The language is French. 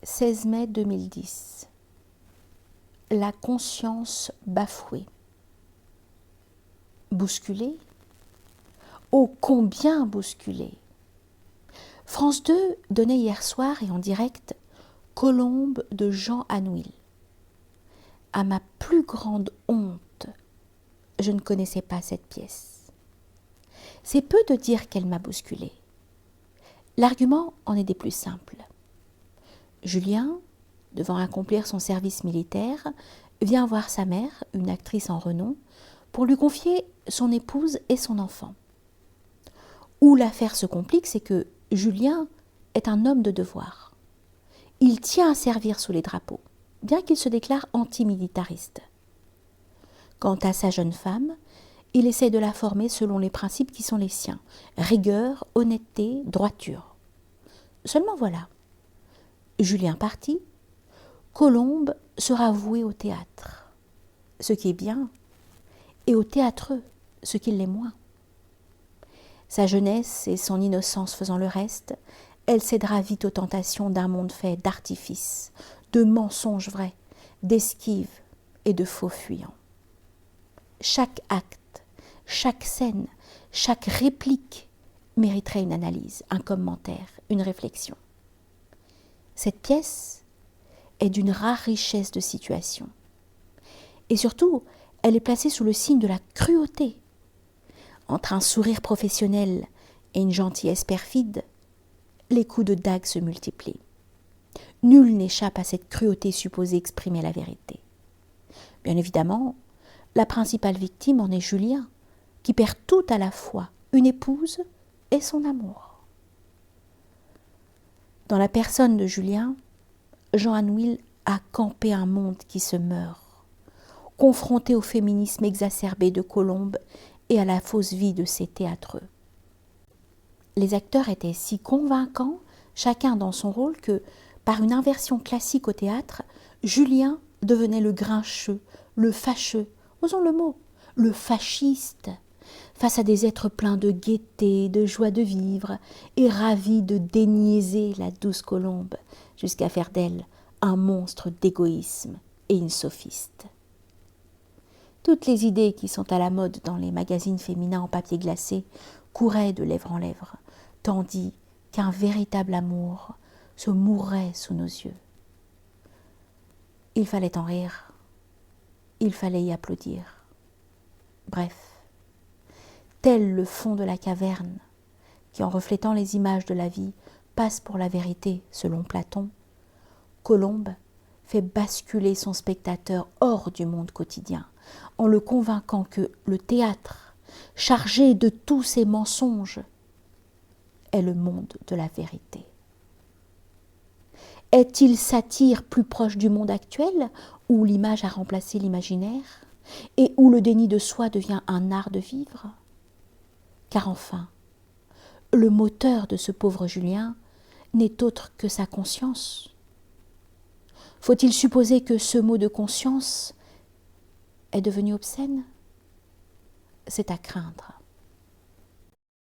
16 mai 2010. La conscience bafouée. Bousculée? Oh, combien bousculée! France 2 donnait hier soir et en direct Colombe de Jean Anouilh. À ma plus grande honte, je ne connaissais pas cette pièce. C'est peu de dire qu'elle m'a bousculée. L'argument en est des plus simples. Julien, devant accomplir son service militaire, vient voir sa mère, une actrice en renom, pour lui confier son épouse et son enfant. Où l'affaire se complique, c'est que Julien est un homme de devoir. Il tient à servir sous les drapeaux, bien qu'il se déclare antimilitariste. Quant à sa jeune femme, il essaie de la former selon les principes qui sont les siens, rigueur, honnêteté, droiture. Seulement voilà, Julien parti, Colombe sera voué au théâtre, ce qui est bien, et au théâtreux, ce qui l'est moins. Sa jeunesse et son innocence faisant le reste, elle cédera vite aux tentations d'un monde fait d'artifices, de mensonges vrais, d'esquives et de faux fuyants. Chaque acte, chaque scène, chaque réplique mériterait une analyse, un commentaire, une réflexion. Cette pièce est d'une rare richesse de situation. Et surtout, elle est placée sous le signe de la cruauté. Entre un sourire professionnel et une gentillesse perfide, les coups de dague se multiplient. Nul n'échappe à cette cruauté supposée exprimer la vérité. Bien évidemment, la principale victime en est Julien, qui perd tout à la fois, une épouse et son amour. Dans la personne de Julien, Jean Anouilh a campé un monde qui se meurt, confronté au féminisme exacerbé de Colombe et à la fausse vie de ses théâtreux. Les acteurs étaient si convaincants, chacun dans son rôle, que, par une inversion classique au théâtre, Julien devenait le grincheux, le fâcheux, osons le mot, le fasciste, face à des êtres pleins de gaieté, de joie de vivre, et ravis de déniaiser la douce Colombe, jusqu'à faire d'elle un monstre d'égoïsme et une sophiste. Toutes les idées qui sont à la mode dans les magazines féminins en papier glacé couraient de lèvre en lèvre, tandis qu'un véritable amour se mourait sous nos yeux. Il fallait en rire, il fallait y applaudir. Bref, tel le fond de la caverne, qui en reflétant les images de la vie passe pour la vérité selon Platon, Colombe fait basculer son spectateur hors du monde quotidien, en le convainquant que le théâtre, chargé de tous ces mensonges, est le monde de la vérité. Est-il satire plus proche du monde actuel, où l'image a remplacé l'imaginaire, et où le déni de soi devient un art de vivre? Car enfin, le moteur de ce pauvre Julien n'est autre que sa conscience. Faut-il supposer que ce mot de conscience est devenu obscène? C'est à craindre.